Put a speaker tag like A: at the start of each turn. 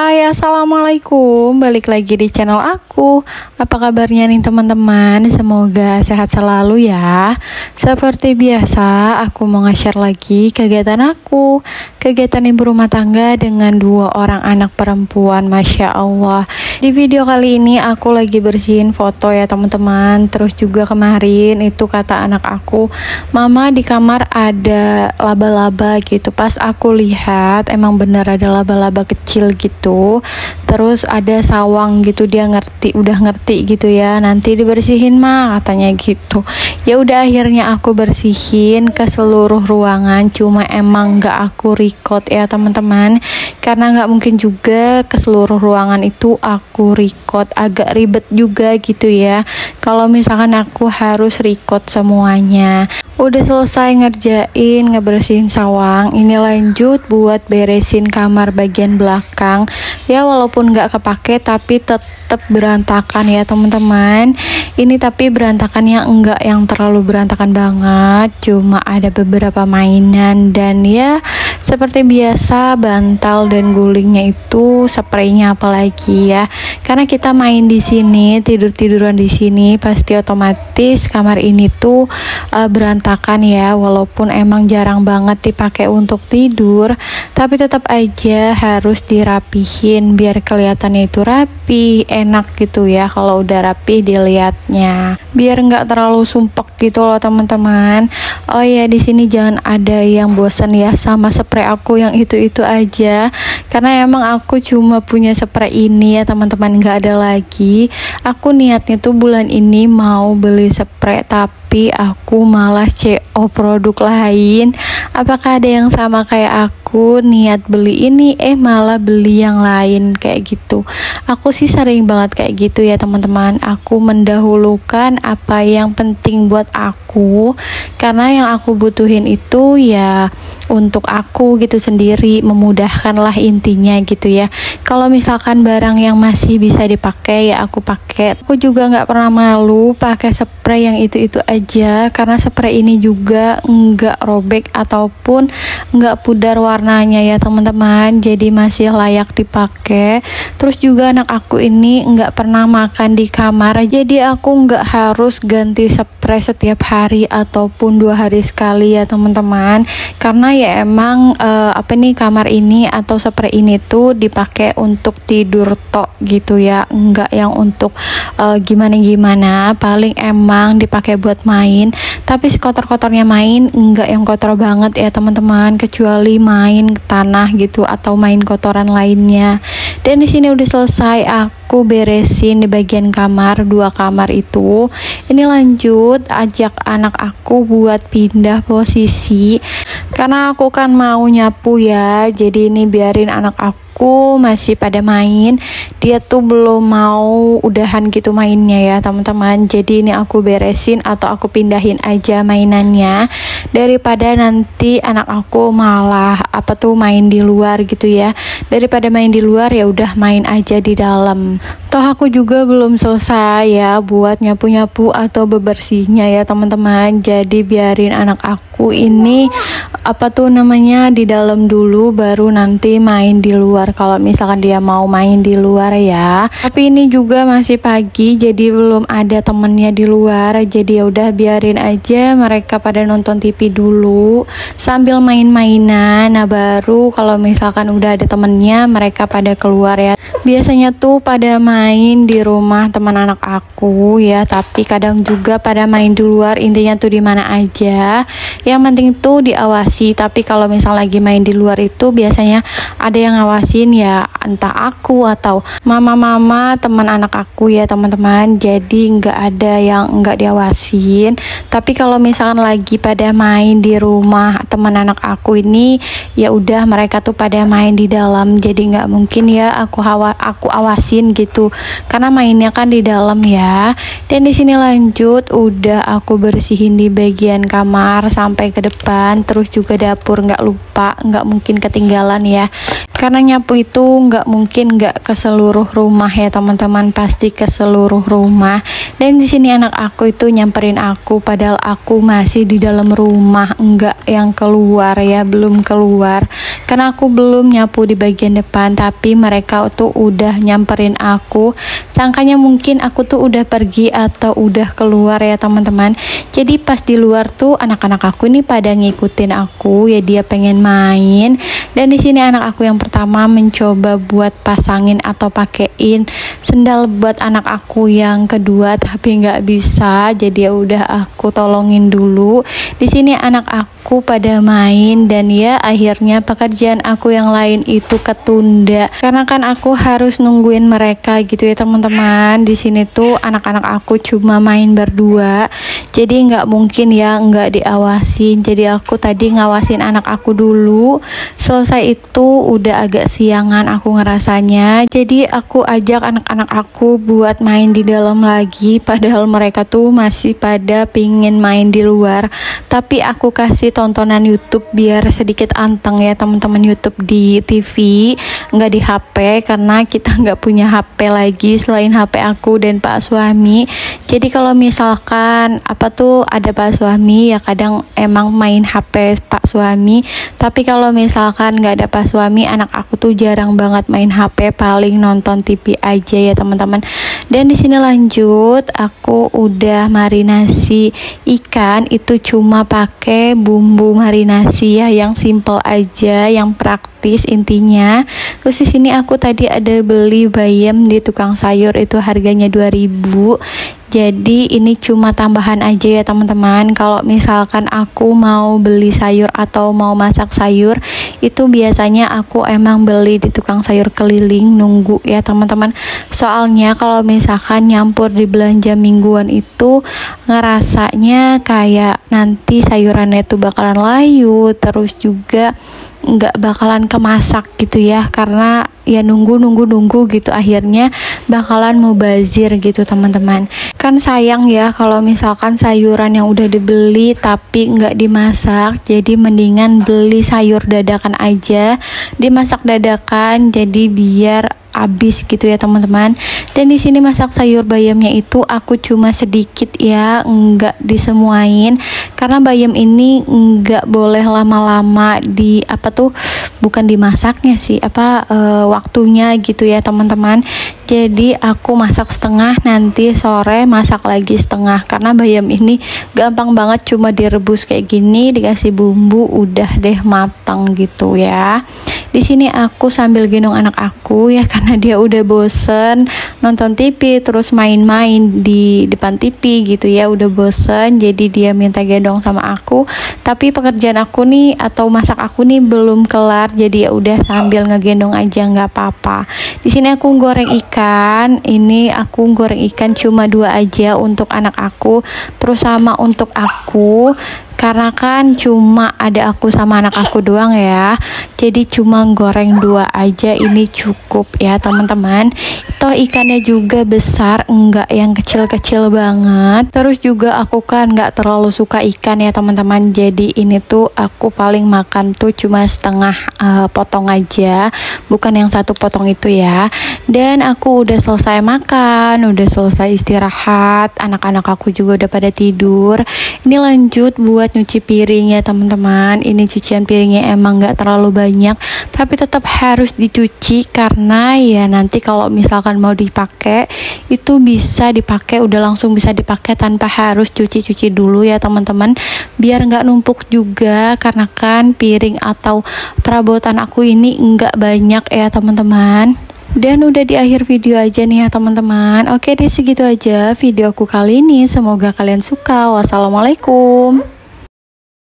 A: Hai, assalamualaikum. Balik lagi di channel aku. Apa kabarnya nih teman-teman? Semoga sehat selalu ya. Seperti biasa, aku mau nge-share lagi kegiatan aku. Kegiatan ibu rumah tangga dengan 2 orang anak perempuan. Masya Allah. Di video kali ini aku lagi bersihin foto ya teman-teman. Terus juga kemarin itu kata anak aku, Mama di kamar ada laba-laba gitu. Pas aku lihat emang bener ada laba-laba kecil gitu. Terus ada sawang gitu, dia udah ngerti gitu ya, nanti dibersihin mah katanya gitu. Ya udah akhirnya aku bersihin ke seluruh ruangan, cuma emang nggak aku record ya teman-teman, karena nggak mungkin juga ke seluruh ruangan itu aku record, agak ribet juga gitu ya kalau misalkan aku harus record semuanya. Udah selesai ngerjain ngebersihin sawang, ini lanjut buat beresin kamar bagian belakang ya, walaupun nggak kepake tapi tetap berantakan ya teman-teman. Ini tapi berantakannya enggak yang terlalu berantakan banget, cuma ada beberapa mainan dan ya seperti biasa bantal dan gulingnya itu spraynya apalagi ya, karena kita main di sini, tiduran di sini, pasti otomatis kamar ini tuh berantakan ya, walaupun emang jarang banget dipakai untuk tidur, tapi tetap aja harus dirapihin biar kelihatannya itu rapi, enak gitu ya kalau udah rapi dilihatnya, biar nggak terlalu sumpek gitu loh teman-teman. Oh ya, di sini jangan ada yang bosan ya sama spray aku yang itu aja, karena emang aku cuma punya spray ini ya teman-teman, nggak ada lagi. Aku niatnya tuh bulan ini mau beli spray, tapi aku malah CO produk lain. Apakah ada yang sama kayak aku niat beli ini malah beli yang lain kayak gitu? Aku sih sering banget kayak gitu ya teman-teman. Aku mendahulukan apa yang penting buat aku, karena yang aku butuhin itu ya untuk aku gitu sendiri, memudahkan lah intinya gitu ya. Kalau misalkan barang yang masih bisa dipakai ya aku pakai. Aku juga nggak pernah malu pakai spray yang itu aja, karena spray ini juga nggak robek ataupun nggak pudar warnanya ya teman-teman, jadi masih layak dipakai. Terus juga anak aku ini nggak pernah makan di kamar, jadi aku nggak harus ganti spray setiap hari ataupun 2 hari sekali ya teman-teman, karena ya emang kamar ini atau spray ini tuh dipakai untuk tidur tok gitu ya, nggak yang untuk gimana paling emang dipakai buat main, tapi kotor-kotornya main enggak yang kotor banget ya teman-teman, kecuali main tanah gitu atau main kotoran lainnya. Dan di sini udah selesai aku beresin di bagian kamar, 2 kamar itu. Ini lanjut ajak anak aku buat pindah posisi, karena aku kan mau nyapu ya, jadi ini biarin anak aku masih pada main, dia tuh belum mau udahan gitu mainnya ya teman-teman. Jadi ini aku beresin atau aku pindahin aja mainannya, daripada nanti anak aku malah main di luar gitu ya. Daripada main di luar ya udah main aja di dalam. Toh aku juga belum selesai ya buat nyapu-nyapu atau bebersihnya ya teman-teman. Jadi biarin anak aku ini di dalam dulu, baru nanti main di luar kalau misalkan dia mau main di luar ya. Tapi ini juga masih pagi, jadi belum ada temennya di luar, jadi ya udah biarin aja mereka pada nonton TV dulu sambil main-mainan. Nah baru kalau misalkan udah ada temennya mereka pada keluar ya. Biasanya tuh pada main di rumah teman anak aku ya, tapi kadang juga pada main di luar, intinya tuh di mana aja yang penting tuh diawasi. Tapi kalau misal lagi main di luar itu biasanya ada yang ngawasin ya, entah aku atau mama teman anak aku ya teman-teman, jadi nggak ada yang nggak diawasin. Tapi kalau misalkan lagi pada main di rumah teman anak aku ini, ya udah mereka tuh pada main di dalam, jadi nggak mungkin ya aku awasin gitu, karena mainnya kan di dalam ya. Dan di sini lanjut udah aku bersihin di bagian kamar sampai ke depan, terus juga dapur nggak lupa, nggak mungkin ketinggalan ya. Karena nyapu itu nggak mungkin nggak ke seluruh rumah ya teman-teman, pasti ke seluruh rumah. Dan di sini anak aku itu nyamperin aku padahal aku masih di dalam rumah, nggak yang keluar ya, belum keluar. Karena aku belum nyapu di bagian depan, tapi mereka tuh udah nyamperin aku. Sangkanya mungkin aku tuh udah pergi atau udah keluar ya teman-teman. Jadi pas di luar tuh anak-anak aku ini pada ngikutin aku ya, dia pengen main. Dan di sini anak aku yang pertama mencoba buat pasangin atau pakein sendal buat anak aku yang kedua, tapi nggak bisa. Jadi ya udah aku tolongin dulu. Di sini anak aku pada main dan ya akhirnya pekerjaan aku yang lain itu ketunda karena kan aku harus nungguin mereka gitu ya teman-teman. Di sini tuh anak-anak aku cuma main berdua, jadi nggak mungkin ya nggak diawasin. Jadi aku tadi ngawasin anak aku dulu. Selesai itu udah agak siangan aku ngerasanya, jadi aku ajak anak-anak aku buat main di dalam lagi, padahal mereka tuh masih pada pingin main di luar. Tapi aku kasih tontonan YouTube biar sedikit anteng ya teman-teman, YouTube di TV nggak di HP, karena kita nggak punya HP lagi selain HP aku dan Pak suami. Jadi kalau misalkan apa tuh ada Pak suami ya kadang emang main HP Pak suami, tapi kalau misalkan nggak ada Pak suami, anak aku tuh jarang banget main HP, paling nonton TV aja ya teman-teman. Dan di sini lanjut, aku udah marinasi ikan, itu cuma pakai bumbu marinasi ya yang simple aja, yang praktis intinya. Terus di sini aku tadi ada beli bayam di tukang sayur, itu harganya 2000. Jadi ini cuma tambahan aja ya teman-teman. Kalau misalkan aku mau beli sayur atau mau masak sayur, itu biasanya aku emang beli di tukang sayur keliling, nunggu ya teman-teman. Soalnya kalau misalkan nyampur di belanja mingguan itu ngerasanya kayak nanti sayurannya itu bakalan layu, terus juga nggak bakalan kemasak gitu ya, karena ya nunggu gitu, akhirnya bakalan mubazir gitu teman-teman. Kan sayang ya kalau misalkan sayuran yang udah dibeli tapi nggak dimasak, jadi mendingan beli sayur dadakan aja, dimasak dadakan, jadi biar habis gitu ya teman-teman. Dan di sini masak sayur bayamnya itu aku cuma sedikit ya, enggak disemuain, karena bayam ini enggak boleh lama-lama di apa tuh, bukan dimasaknya sih, waktunya gitu ya teman-teman. Jadi aku masak setengah, nanti sore masak lagi setengah, karena bayam ini gampang banget, cuma direbus kayak gini, dikasih bumbu udah deh matang gitu ya. Di sini aku sambil gendong anak aku ya, karena dia udah bosen nonton TV terus main-main di depan TV gitu ya, udah bosen, jadi dia minta gendong sama aku. Tapi pekerjaan aku nih atau masak aku nih belum kelar, jadi ya udah sambil ngegendong aja nggak apa-apa. Di sini aku goreng ikan, ini aku goreng ikan cuma 2 aja untuk anak aku, terus sama untuk aku. Karena kan cuma ada aku sama anak aku doang ya, jadi cuma goreng 2 aja, ini cukup ya teman-teman. Toh ikannya juga besar, enggak yang kecil-kecil banget. Terus juga aku kan nggak terlalu suka ikan ya teman-teman, jadi ini tuh aku paling makan tuh cuma setengah potong aja, bukan yang 1 potong itu ya. Dan aku udah selesai makan, udah selesai istirahat, anak-anak aku juga udah pada tidur. Ini lanjut buat nyuci piring ya teman-teman. Ini cucian piringnya emang nggak terlalu banyak, tapi tetap harus dicuci, karena ya nanti kalau misalkan mau dipakai itu bisa dipakai, udah langsung bisa dipakai tanpa harus cuci-cuci dulu ya teman-teman, biar nggak numpuk juga, karena kan piring atau perabotan aku ini nggak banyak ya teman-teman. Dan udah di akhir video aja nih ya teman-teman. Oke deh, segitu aja video aku kali ini, semoga kalian suka. Wassalamualaikum.